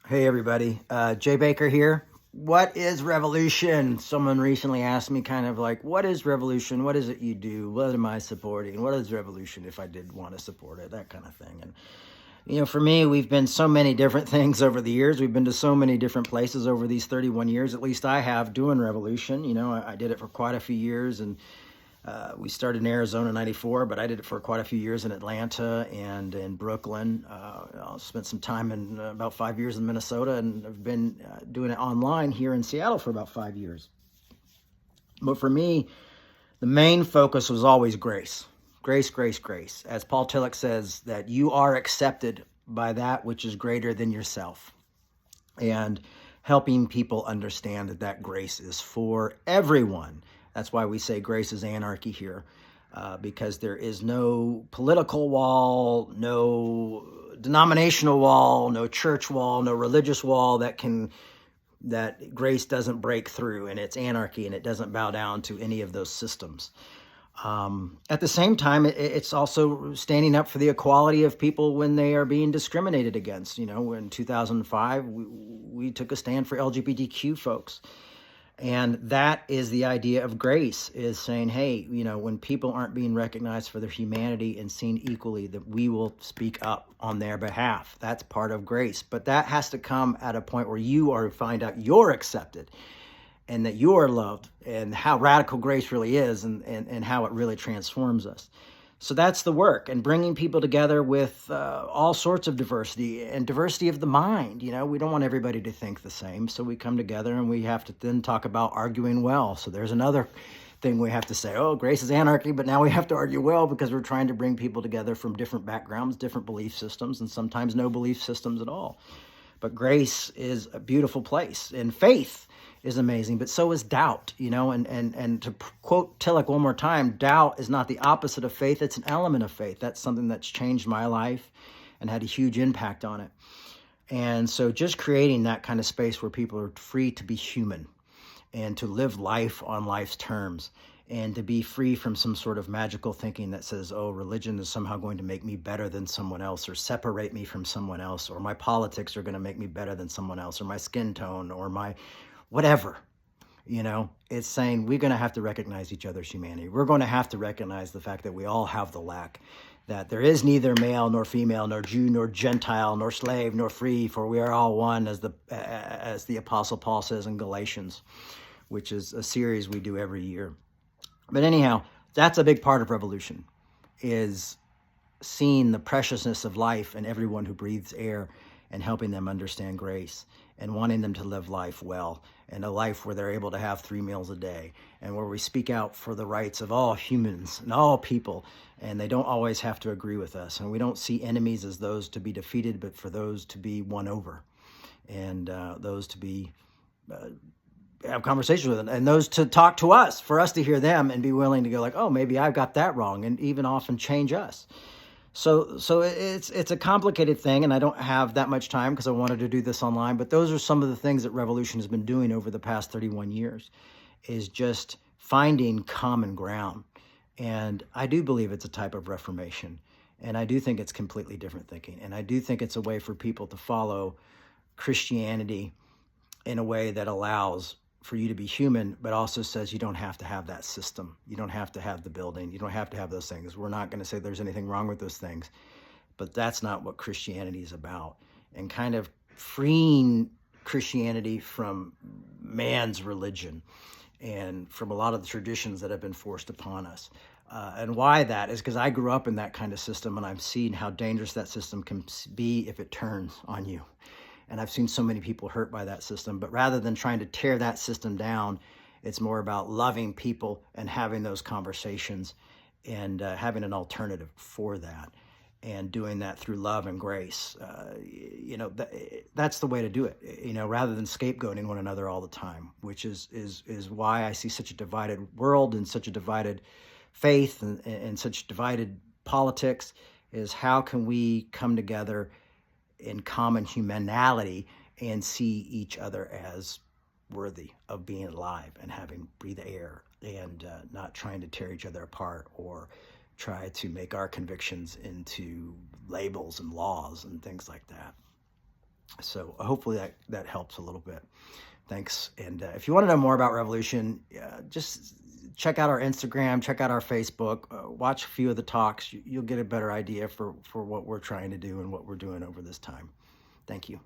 Hey everybody, Jay Baker here. What is revolution? Someone recently asked me kind of like, what is revolution? What is it you do? What am I supporting? What is revolution if I did want to support it? That kind of thing. And, for me, we've been so many different things over the years. We've been to so many different places over these 31 years, at least I have, doing revolution. I did it for quite a few years, and we started in Arizona in '94, but I did it for quite a few years in Atlanta and in Brooklyn. I spent some time in about 5 years in Minnesota, and I've been doing it online here in Seattle for about 5 years. But for me, the main focus was always grace. Grace, grace, grace. As Paul Tillich says, that you are accepted by that which is greater than yourself. And helping people understand that grace is for everyone. That's why we say grace is anarchy here, because there is no political wall, no denominational wall, no church wall, no religious wall that grace doesn't break through, and it's anarchy, and it doesn't bow down to any of those systems. At the same time, it's also standing up for the equality of people when they are being discriminated against. In 2005, we took a stand for LGBTQ folks. And that is the idea of grace, is saying, hey, when people aren't being recognized for their humanity and seen equally, that we will speak up on their behalf. That's part of grace. But that has to come at a point where you find out you're accepted and that you are loved, and how radical grace really is, and how it really transforms us. So that's the work, and bringing people together with all sorts of diversity, and diversity of the mind. We don't want everybody to think the same, so we come together and we have to then talk about arguing well. So there's another thing we have to say, oh, grace is anarchy, but now we have to argue well because we're trying to bring people together from different backgrounds, different belief systems, and sometimes no belief systems at all. But grace is a beautiful place, and faith is amazing, but so is doubt, and to quote Tillich one more time, doubt is not the opposite of faith, it's an element of faith. That's something that's changed my life and had a huge impact on it. And so just creating that kind of space where people are free to be human and to live life on life's terms, and to be free from some sort of magical thinking that says, oh, religion is somehow going to make me better than someone else, or separate me from someone else, or my politics are going to make me better than someone else, or my skin tone, or my whatever. It's saying we're going to have to recognize each other's humanity. We're going to have to recognize the fact that we all have the lack, that there is neither male nor female, nor Jew nor Gentile, nor slave nor free, for we are all one, as the Apostle Paul says in Galatians, which is a series we do every year. But anyhow, that's a big part of revolution, is seeing the preciousness of life in everyone who breathes air, and helping them understand grace, and wanting them to live life well, and a life where they're able to have 3 meals a day, and where we speak out for the rights of all humans and all people, and they don't always have to agree with us. And we don't see enemies as those to be defeated, but for those to be won over, and those to be have conversations with them, and those to talk to us, for us to hear them and be willing to go like, oh, maybe I've got that wrong, and even often change us. So it's a complicated thing, and I don't have that much time because I wanted to do this online, but those are some of the things that Revolution has been doing over the past 31 years, is just finding common ground. And I do believe it's a type of reformation, and I do think it's completely different thinking, and I do think it's a way for people to follow Christianity in a way that allows for you to be human, but also says you don't have to have that system. You don't have to have the building. You don't have to have those things. We're not going to say there's anything wrong with those things, but that's not what Christianity is about. And kind of freeing Christianity from man's religion and from a lot of the traditions that have been forced upon us. And why that is because I grew up in that kind of system, and I've seen how dangerous that system can be if it turns on you. And I've seen so many people hurt by that system. But rather than trying to tear that system down, it's more about loving people and having those conversations, and having an alternative for that, and doing that through love and grace. That's the way to do it, rather than scapegoating one another all the time, which is why I see such a divided world and such a divided faith, and such divided politics, is how can we come together in common humanality and see each other as worthy of being alive and having breathe air, and not trying to tear each other apart or try to make our convictions into labels and laws and things like that. So hopefully that helps a little bit. Thanks. And if you want to know more about Revolution, just check out our Instagram, check out our Facebook, watch a few of the talks. You'll get a better idea for what we're trying to do and what we're doing over this time. Thank you.